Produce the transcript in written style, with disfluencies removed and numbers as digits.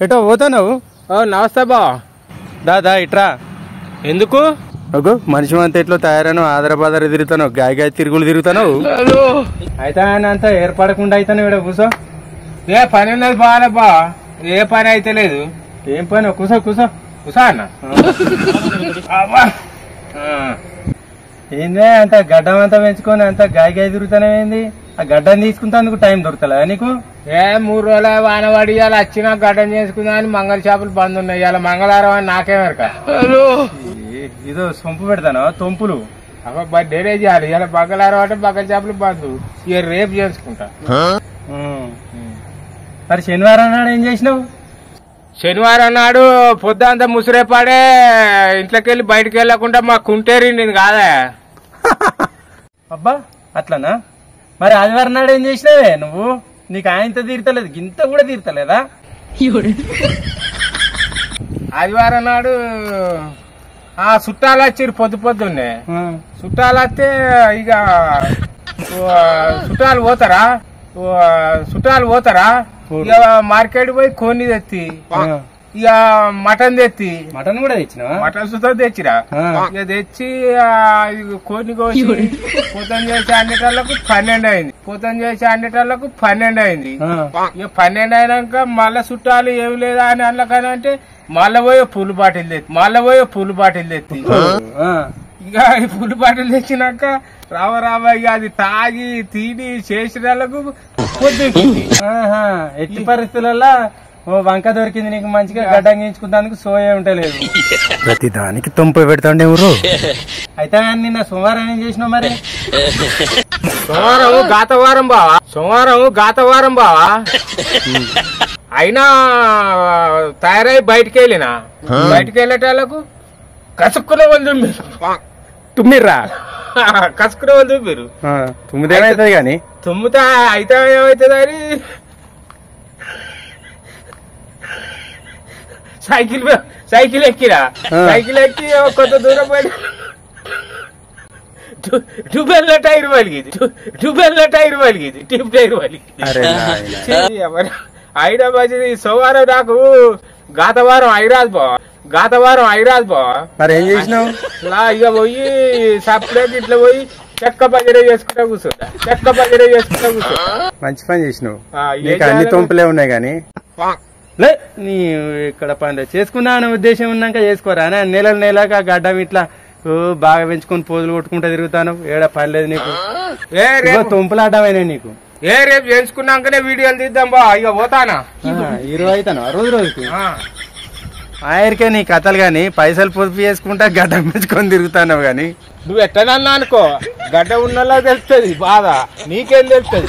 ఎటో పోతావు? నమస్తే బా. దా ఇట్రా. ఎందుకు? మనిషి అంతా ఎట్లో తయారాను, ఆదరబాదర తిరుగుతాను, గాయ తిరుగులు తిరుగుతాను. అయితే ఆయన అంతా ఏర్పడకుండా అయితాను. ఇక్కడ కూసో. ఏ పని ఉన్నది బాగానే బా. ఏ పని అయితే లేదు. ఏం పని? కూసో కూసో కుసా అన్న. ఏందే అంత గడ్డం అంతా పెంచుకొని అంత గాయ తిరుగుతానే ఏంది? ఆ గడ్డని తీసుకుంటేందుకు టైం దొరుకుతలే నీకు? 3 రోజుల వానవాడి ఇవాళ వచ్చినా గడ్డం చేసుకుందా అని మంగళ చేపలు బంద్ ఉన్నాయి. ఇవాళ మంగళవారం అని నాకేమరక. ఇదో సొంపు పెడతాను తొంపులు. డేరే చేయాలి. ఇలా మంగళవారం అంటే మంగళ చేపలు బంద్. ఇక రేపు చేసుకుంటా. మరి శనివారం నాడు ఏం చేసినావు? శనివారం నాడు పొద్దంతా ముసిరేపాడే ఇంట్లోకి వెళ్ళి బయటకు వెళ్ళకుండా మా కుంటేరి నేను కాదా. అబ్బా అట్లనా? మరి ఆదివారం నాడు ఏం చేసినావే నువ్వు? నీకు ఆయనతో తీరుతలేదు, గింత కూడా తీరుతలేదా? ఆదివారం నాడు చుట్టాలు వచ్చిర్రు పొద్దున్నే. చుట్టాలు వస్తే ఇక చుట్టాలు పోతారా ఇక మార్కెట్ పోయి కోన్ని తెత్తి, ఇక మటన్ తెత్తి. మటన్ కూడా తెచ్చినావా? మటన్ సుతం తెచ్చిరా. ఇక తెచ్చి కోన్ని కోసి పొద్దున చేసి అన్నిటోళ్లకు 12 అయింది. పొద్దున చేసి అన్నిటోళ్లకు 12 అయింది. ఇక 12 అయినాక మళ్ళా చుట్టాలు ఏమి లేదా అని అన్నకని అంటే మళ్ళా పోయే పూలు బాటిల్ తెత్తి. ఇక ఈ పూలు బాటిల్ తెచ్చినాక రావ ఇక అది తాగి తిని చేసిన వాళ్ళకు పొద్దుకింది. ఎట్టి పరిస్థితులలో వంక దొరికింది నీకు, మంచిగా గడ్డం గీయించుకుంటానికి సోయే ఉంటలేదు. ప్రతి దానికి తొంప పెడతాండే ఊరు. అయితే నిన్న సోమవారం ఏం చేసినావు మరి? సోమవారం గాతవారం బావా. అయినా తయారై బయటికి వెళ్ళేటాళ్ళకు కసుక్కునే వాళ్ళు తుమ్మిర్రా? కసుకునే వాళ్ళు తుమ్మిరు. తుమ్మిదేమవుతుంది కానీ తుమ్మితే అయితే ఏమవుతుంది అని సైకిల్ ఎక్కి కొంత దూరం పోయి ట్యూబెల్ టైర్ పలిగింది. టిప్ టైర్ పలిగింది. అయినా మంచిది. సోమవారం నాకు గాతవారం ఐరాజ్ బావా. మరి ఏం చేసినావు? ఇక పోయి సప్లైకి ఇట్లా పోయి చెక్క పజరే చేసుకుంటా కూర్చుంటా. మంచి పని చేసినావు. నీకు అన్ని తొంపులే ఉన్నాయి కానీ లే నీ ఇక్కడ పని చేసుకున్నా అనే ఉద్దేశం ఉన్నాక చేసుకోరా. నెలగా గడ్డం ఇట్లా బాగా పెంచుకొని పోజులు కొట్టుకుంటా తిరుగుతాను. ఏడా పని లేదు నీకు. తొంపులాడమైనా నీకు. రేపు చేయించుకున్నాకనే వీడియోలు తీద్దాం బా. ఇక పోతానా? హీరో అవుతాను రోజుకి. ఆయనకే నీ కథలు గాని పైసలు పొదుపు చేసుకుంటా గడ్డం పెంచుకొని తిరుగుతావు గాని నువ్వు ఎట్టనన్నా అనుకో, గడ్డ ఉన్నలా తెలుస్తుంది బాధ. నీకేం తెలుస్తుంది?